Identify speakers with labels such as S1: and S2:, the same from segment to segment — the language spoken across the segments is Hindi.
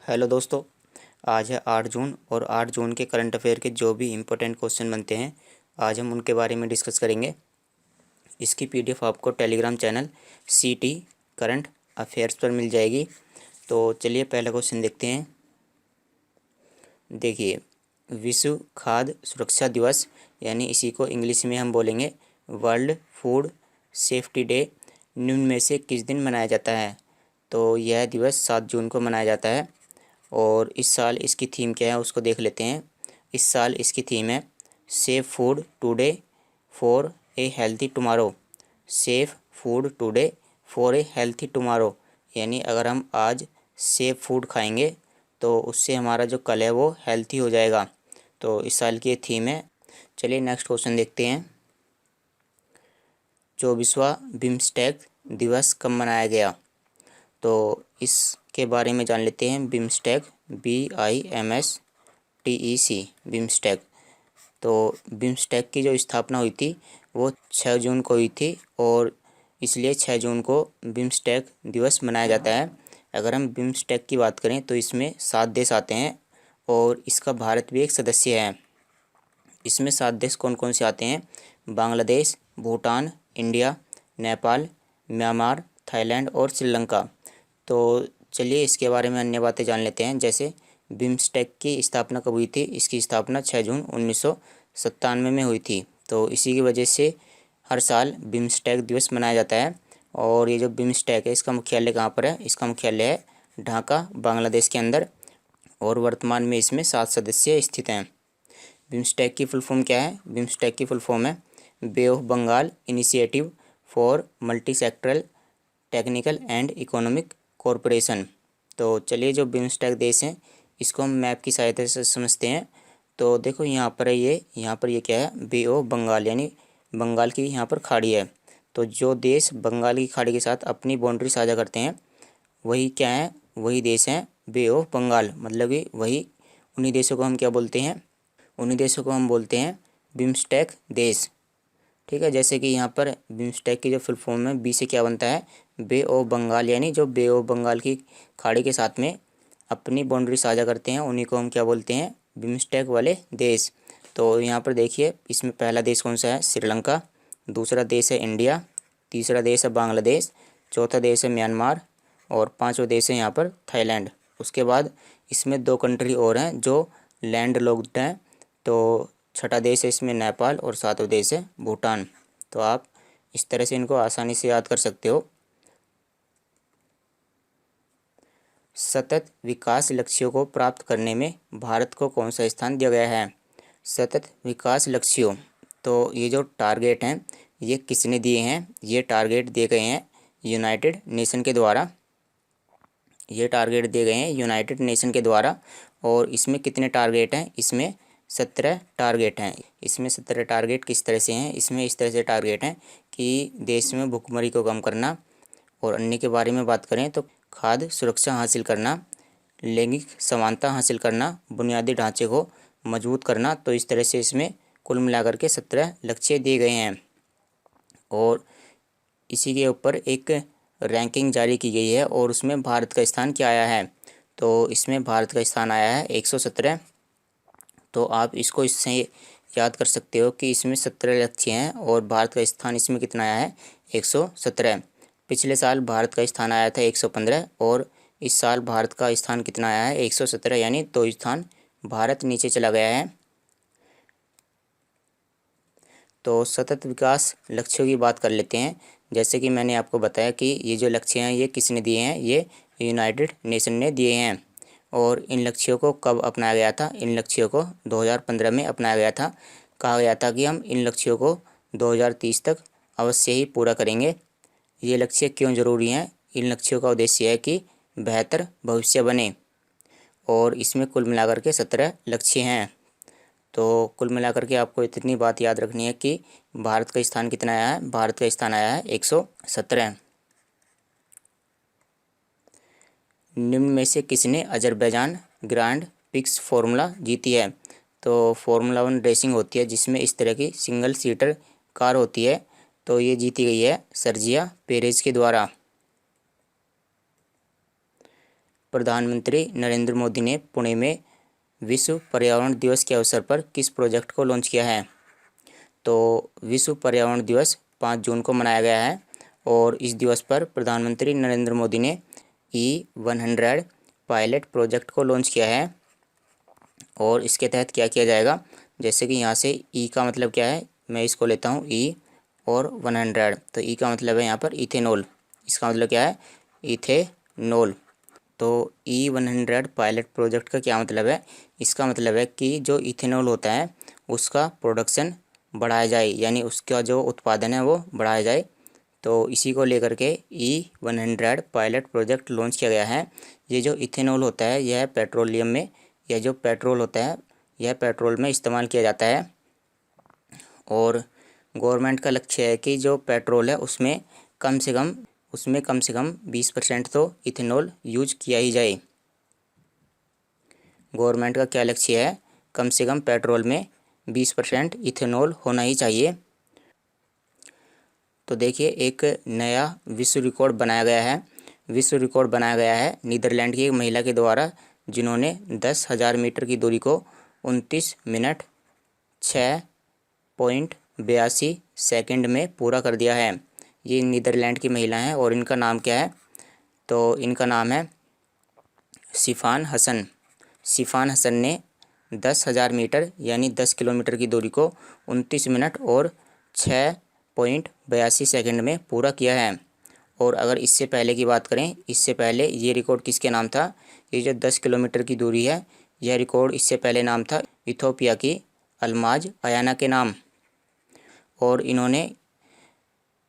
S1: हेलो दोस्तों। आज है 8 जून और 8 जून के करंट अफेयर के जो भी इम्पोर्टेंट क्वेश्चन बनते हैं आज हम उनके बारे में डिस्कस करेंगे। इसकी पीडीएफ आपको टेलीग्राम चैनल सीटी करंट अफेयर्स पर मिल जाएगी। तो चलिए पहला क्वेश्चन देखते हैं। देखिए, विश्व खाद्य सुरक्षा दिवस यानी इसी को इंग्लिश में हम बोलेंगे वर्ल्ड फूड सेफ्टी डे निम्न में से किस दिन मनाया जाता है? तो यह दिवस 7 जून को मनाया जाता है। और इस साल इसकी थीम क्या है उसको देख लेते हैं। इस साल इसकी थीम है safe food today for a healthy tomorrow. Safe food today for a healthy tomorrow यानी अगर हम आज सेफ फूड खाएंगे तो उससे हमारा जो कल है वो हेल्थी हो जाएगा। तो इस साल की ये थीम है। चलिए नेक्स्ट क्वेश्चन देखते हैं। 24वां बिम्स्टेक दिवस कब मनाया गया? तो इसके बारे में जान लेते हैं। BIMSTEC BIMSTEC BIMSTEC. तो बिम्स्टेक की जो स्थापना हुई थी वो 6 जून को हुई थी और इसलिए 6 जून को बिम्स्टेक दिवस मनाया जाता है। अगर हम बिम्स्टेक की बात करें तो इसमें 7 देश आते हैं और इसका भारत भी एक सदस्य है। इसमें 7 देश कौन कौन से आते हैं? Bangladesh, Bhutan, India, Nepal, Myanmar, Thailand और श्रीलंका। तो चलिए इसके बारे में अन्य बातें जान लेते हैं। जैसे बिम्स्टेक की स्थापना कब हुई थी? इसकी स्थापना 6 जून 1997 में हुई थी। तो इसी की वजह से हर साल बिम्स्टेक दिवस मनाया जाता है। और ये जो बिम्स्टेक है इसका मुख्यालय कहाँ पर है? इसका मुख्यालय है ढाका, बांग्लादेश के अंदर। और वर्तमान में इसमें 7 सदस्य स्थित हैं। बिम्स्टेक की फुल फॉर्म क्या है? बिम्स्टेक की फुल फॉर्म है Bay of Bengal initiative for multi sectoral technical and economic corporation. तो चलिए जो बिम्स्टेक देश हैं इसको हम मैप की सहायता से समझते हैं। तो देखो यहाँ पर ये क्या है? बे ऑफ बंगाल यानी बंगाल की यहाँ पर खाड़ी है। तो जो देश बंगाल की खाड़ी के साथ अपनी बाउंड्री साझा करते हैं वही क्या है? वही देश हैं बे ऑफ बंगाल। मतलब कि वही उन्हीं देशों को हम क्या बोलते हैं? उन्हीं देशों को हम बोलते हैं बिम्स्टेक देश। ठीक है। जैसे कि यहाँ पर बिम्स्टेक की जो फुल फॉर्म है बी से क्या बनता है? बे ऑफ बंगाल यानी जो बे ऑफ बंगाल की खाड़ी के साथ में अपनी बाउंड्री साझा करते हैं उन्हीं को हम क्या बोलते हैं? बिम्स्टेक वाले देश। तो यहाँ पर देखिए इसमें पहला देश कौन सा है? श्रीलंका। दूसरा देश है इंडिया। तीसरा देश है बांग्लादेश। चौथा देश है म्यांमार। और पाँचवा देश है यहाँ पर थाईलैंड। उसके बाद इसमें 2 कंट्री और हैं जो लैंड लॉक्ड हैं। तो छठा देश है इसमें नेपाल और 7वां देश है भूटान। तो आप इस तरह से इनको आसानी से याद कर सकते हो। सतत विकास लक्ष्यों को प्राप्त करने में भारत को कौन सा स्थान दिया गया है? सतत विकास लक्ष्यों, तो ये जो टारगेट हैं ये किसने दिए हैं? ये टारगेट दिए गए हैं यूनाइटेड नेशन के द्वारा। ये टारगेट दिए गए हैं यूनाइटेड नेशन के द्वारा। और इसमें कितने टारगेट हैं? इसमें 17 टारगेट हैं। इसमें 17 टारगेट किस तरह से हैं? इसमें इस तरह से टारगेट हैं कि देश में भुखमरी को कम करना, और अन्य के बारे में बात करें तो खाद्य सुरक्षा हासिल करना, लैंगिक समानता हासिल करना, बुनियादी ढांचे को मजबूत करना। तो इस तरह से इसमें कुल मिलाकर के 17 लक्ष्य दिए गए हैं। और इसी के ऊपर एक रैंकिंग जारी की गई है और उसमें भारत का स्थान क्या आया है? तो इसमें भारत का स्थान आया है 117। तो आप इसको इससे याद कर सकते हो कि इसमें 17 लक्ष्य हैं और भारत का स्थान इसमें कितना आया है? 117। पिछले साल भारत का स्थान आया था 115 और इस साल भारत का स्थान कितना आया है? 117, यानी 2 स्थान भारत नीचे चला गया है। तो सतत विकास लक्ष्यों की बात कर लेते हैं। जैसे कि मैंने आपको बताया कि ये जो लक्ष्य हैं ये किसने दिए हैं? ये यूनाइटेड नेशन ने दिए हैं। और इन लक्ष्यों को कब अपनाया गया था? इन लक्ष्यों को 2015 में अपनाया गया था। कहा गया था कि हम इन लक्ष्यों को 2030 तक अवश्य ही पूरा करेंगे। ये लक्ष्य क्यों ज़रूरी हैं? इन लक्ष्यों का उद्देश्य है कि बेहतर भविष्य बने। और इसमें कुल मिलाकर के 17 लक्ष्य हैं। तो कुल मिलाकर के आपको इतनी बात याद रखनी है कि भारत का स्थान कितना आया है? भारत का स्थान आया है 117। निम्न में से किसने अजरबैजान ग्रांड पिक्स फार्मूला जीती है? तो फार्मूला 1 रेसिंग होती है जिसमें इस तरह की सिंगल सीटर कार होती है। तो ये जीती गई है सर्जिया पेरेज के द्वारा। प्रधानमंत्री नरेंद्र मोदी ने पुणे में विश्व पर्यावरण दिवस के अवसर पर किस प्रोजेक्ट को लॉन्च किया है? तो विश्व पर्यावरण दिवस 5 जून को मनाया गया है और इस दिवस पर प्रधानमंत्री नरेंद्र मोदी ने E100 पायलट प्रोजेक्ट को लॉन्च किया है। और इसके तहत क्या किया जाएगा, जैसे कि यहाँ से E का मतलब क्या है, मैं इसको लेता हूँ E और 100, तो E का मतलब है यहाँ पर इथेनॉल। इसका मतलब क्या है, इथेनॉल। तो E100 पायलट प्रोजेक्ट का क्या मतलब है, इसका मतलब है कि जो इथेनॉल होता है उसका प्रोडक्शन बढ़ाया जाए, यानी उसका जो उत्पादन है वो बढ़ाया जाए। तो इसी को लेकर के E100 पायलट प्रोजेक्ट लॉन्च किया गया है। ये जो इथेनॉल होता है यह पेट्रोलियम में, यह जो पेट्रोल होता है यह पेट्रोल में इस्तेमाल किया जाता है और गवर्नमेंट का लक्ष्य है कि जो पेट्रोल है उसमें कम से कम 20% तो इथेनॉल यूज किया ही जाए। गवर्नमेंट का क्या लक्ष्य है, कम से कम पेट्रोल में 20% इथेनॉल होना ही चाहिए। तो देखिए एक नया विश्व रिकॉर्ड बनाया गया है। विश्व रिकॉर्ड बनाया गया है नीदरलैंड की एक महिला के द्वारा, जिन्होंने 10,000 मीटर की दूरी को 29 मिनट 6.82 सेकंड में पूरा कर दिया है। ये नीदरलैंड की महिला हैं और इनका नाम क्या है, तो इनका नाम है सिफान हसन। सिफान हसन ने 10,000 मीटर यानी 10 किलोमीटर की दूरी को 29 मिनट और 6.82 सेकंड में पूरा किया है। और अगर इससे पहले की बात करें, इससे पहले ये रिकॉर्ड किसके नाम था, ये जो 10 किलोमीटर की दूरी है यह रिकॉर्ड इससे पहले नाम था इथोपिया की अल्माज अयाना के नाम। और इन्होंने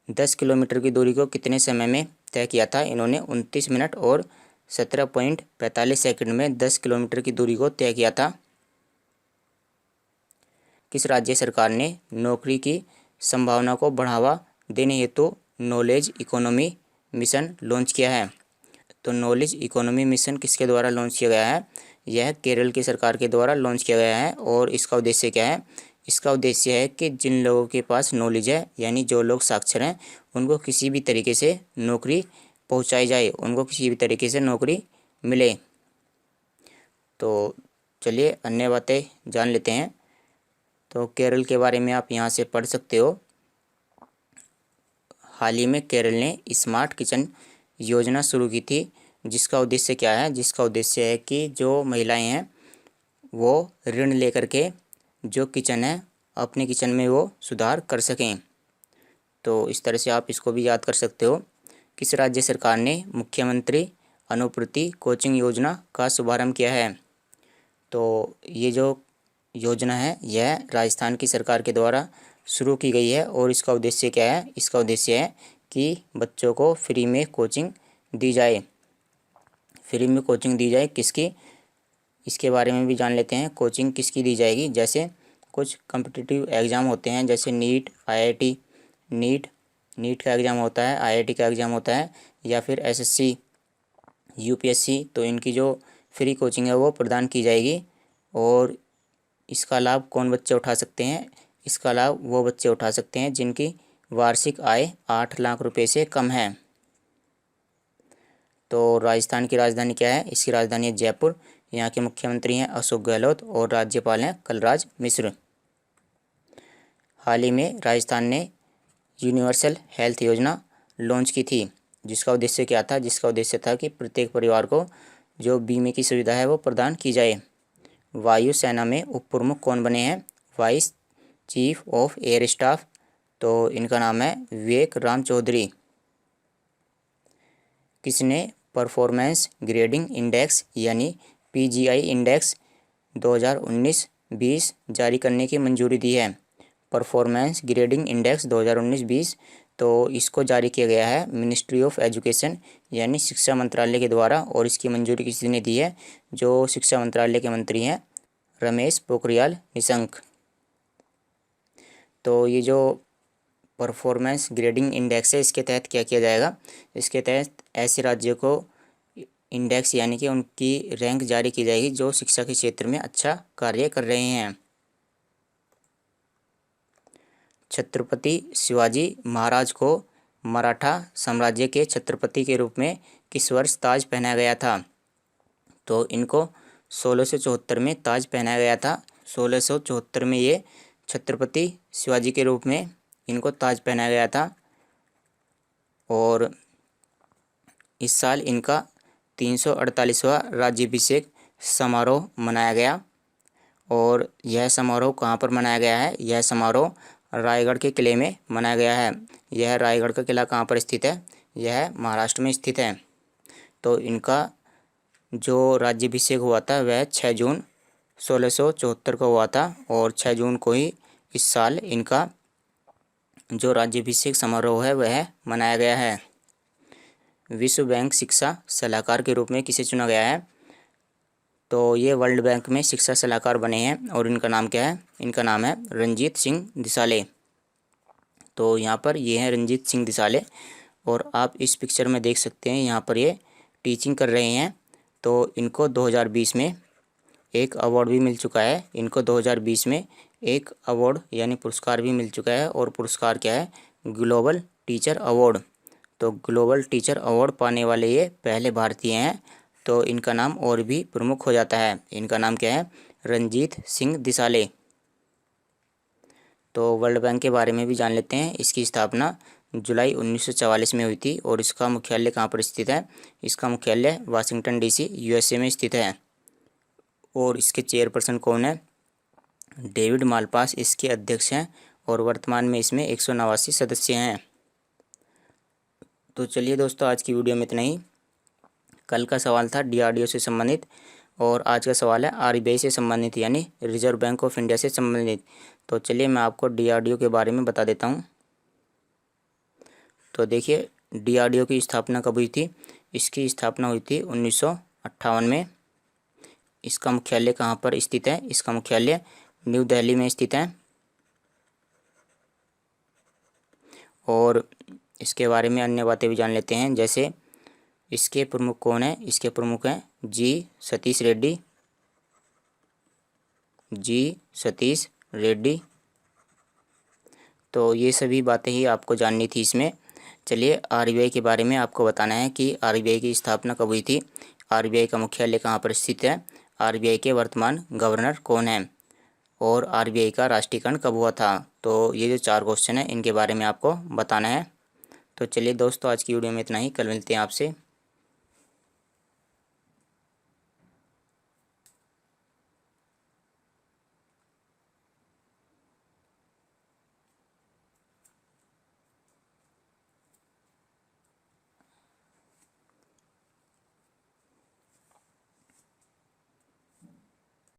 S1: 10 किलोमीटर की दूरी को कितने समय में तय किया था, इन्होंने 29 मिनट और 17.45 सेकंड में 10 किलोमीटर की दूरी को तय किया था। किस राज्य सरकार ने नौकरी की संभावना को बढ़ावा देने हेतु नॉलेज इकोनॉमी मिशन लॉन्च किया है? तो नॉलेज इकोनॉमी मिशन किसके द्वारा लॉन्च किया गया है, यह केरल की सरकार के द्वारा लॉन्च किया गया है। और इसका उद्देश्य क्या है, इसका उद्देश्य है कि जिन लोगों के पास नॉलेज है, यानी जो लोग साक्षर हैं, उनको किसी भी तरीके से नौकरी पहुंचाई जाए, उनको किसी भी तरीके से नौकरी मिले। तो चलिए अन्य बातें जान लेते हैं। तो केरल के बारे में आप यहाँ से पढ़ सकते हो। हाल ही में केरल ने स्मार्ट किचन योजना शुरू की थी, जिसका उद्देश्य क्या है, जिसका उद्देश्य है कि जो महिलाएं हैं वो ऋण लेकर के जो किचन है अपने किचन में वो सुधार कर सकें। तो इस तरह से आप इसको भी याद कर सकते हो। किस राज्य सरकार ने मुख्यमंत्री अनुपूर्ति कोचिंग योजना का शुभारंभ किया है? तो ये जो योजना है यह राजस्थान की सरकार के द्वारा शुरू की गई है और इसका उद्देश्य क्या है, इसका उद्देश्य है कि बच्चों को फ्री में कोचिंग दी जाए। फ्री में कोचिंग दी जाए किसकी, इसके बारे में भी जान लेते हैं। कोचिंग किसकी दी जाएगी, जैसे कुछ कॉम्पिटिटिव एग्ज़ाम होते हैं, जैसे नीट, IIT, नीट का एग्ज़ाम होता है, IIT का एग्ज़ाम होता है, या फिर SSC, UPSC। तो इनकी जो फ्री कोचिंग है वो प्रदान की जाएगी। और इसका लाभ कौन बच्चे उठा सकते हैं, इसका लाभ वो बच्चे उठा सकते हैं जिनकी वार्षिक आय 8 लाख रुपए से कम है। तो राजस्थान की राजधानी क्या है, इसकी राजधानी है जयपुर। यहाँ के मुख्यमंत्री हैं अशोक गहलोत और राज्यपाल हैं कलराज मिश्र। हाल ही में राजस्थान ने यूनिवर्सल हेल्थ योजना लॉन्च की थी, जिसका उद्देश्य क्या था, जिसका उद्देश्य था कि प्रत्येक परिवार को जो बीमे की सुविधा है वो प्रदान की जाए। वायुसेना में उप प्रमुख कौन बने हैं, vice chief of air staff, तो इनका नाम है विवेक राम चौधरी। किसने परफॉर्मेंस ग्रेडिंग इंडेक्स यानी PGI इंडेक्स 2019-20 जारी करने की मंजूरी दी है? परफॉर्मेंस ग्रेडिंग इंडेक्स 2019-20, तो इसको जारी किया गया है मिनिस्ट्री ऑफ एजुकेशन यानी शिक्षा मंत्रालय के द्वारा। और इसकी मंजूरी किसने दी है, जो शिक्षा मंत्रालय के मंत्री हैं रमेश पोखरियाल निशंक। तो ये जो परफॉर्मेंस ग्रेडिंग इंडेक्स है इसके तहत क्या किया जाएगा, इसके तहत ऐसे राज्यों को इंडेक्स यानी कि उनकी रैंक जारी की जाएगी जो शिक्षा के क्षेत्र में अच्छा कार्य कर रहे हैं। छत्रपति शिवाजी महाराज को मराठा साम्राज्य के छत्रपति के रूप में किस वर्ष ताज पहनाया गया था? तो इनको 1674 में ताज पहनाया गया था। 1674 में ये छत्रपति शिवाजी के रूप में इनको ताज पहनाया गया था और इस साल इनका 348वां राज्याभिषेक समारोह मनाया गया। और यह समारोह कहाँ पर मनाया गया है? यह समारोह रायगढ़ के किले में मनाया गया है। यह रायगढ़ का किला कहाँ पर स्थित है? यह महाराष्ट्र में स्थित है। तो इनका जो राज्याभिषेक हुआ था वह 6 जून 1674 को हुआ था और 6 जून को ही इस साल इनका जो राज्याभिषेक समारोह है वह मनाया गया है। विश्व बैंक शिक्षा सलाहकार के रूप में किसे चुना गया है? तो ये वर्ल्ड बैंक में शिक्षा सलाहकार बने हैं और इनका नाम क्या है? इनका नाम है रणजीत सिंह दिसाले। तो यहाँ पर ये हैं रणजीत सिंह दिसाले और आप इस पिक्चर में देख सकते हैं यहाँ पर ये टीचिंग कर रहे हैं। तो इनको 2020 में एक अवार्ड भी मिल चुका है। इनको 2020 में एक अवार्ड यानी पुरस्कार भी मिल चुका है और पुरस्कार क्या है? Global teacher award. तो ग्लोबल टीचर अवार्ड पाने वाले ये पहले भारतीय हैं। तो इनका नाम और भी प्रमुख हो जाता है। इनका नाम क्या है? रणजीत सिंह दिसाले। तो वर्ल्ड बैंक के बारे में भी जान लेते हैं। इसकी स्थापना जुलाई 1944 में हुई थी और इसका मुख्यालय कहाँ पर स्थित है? इसका मुख्यालय वाशिंगटन डीसी यूएसए में स्थित है। और इसके चेयरपर्सन कौन है? डेविड मालपास इसके अध्यक्ष हैं और वर्तमान में इसमें 189 सदस्य हैं। तो चलिए दोस्तों, आज की वीडियो में इतना ही। कल का सवाल था डीआरडीओ से संबंधित और आज का सवाल है आरबीआई से संबंधित यानी रिजर्व बैंक ऑफ इंडिया से संबंधित। तो चलिए मैं आपको डीआरडीओ के बारे में बता देता हूँ। तो देखिए, डीआरडीओ की स्थापना कब हुई थी? इसकी स्थापना हुई थी 1958 में। इसका मुख्यालय कहाँ पर स्थित है? इसका मुख्यालय न्यू दिल्ली में स्थित है। और इसके बारे में अन्य बातें भी जान लेते हैं, जैसे इसके प्रमुख कौन है? इसके प्रमुख हैं जी सतीश रेड्डी। तो ये सभी बातें ही आपको जाननी थी इसमें। चलिए, आरबीआई के बारे में आपको बताना है कि आरबीआई की स्थापना कब हुई थी, आरबीआई का मुख्यालय कहाँ पर स्थित है, आरबीआई के वर्तमान गवर्नर कौन है और आरबीआई का राष्ट्रीयकरण कब हुआ था। तो ये जो 4 क्वेश्चन है इनके बारे में आपको बताना है। तो चलिए दोस्तों, आज की वीडियो में इतना ही। कल मिलते हैं आपसे।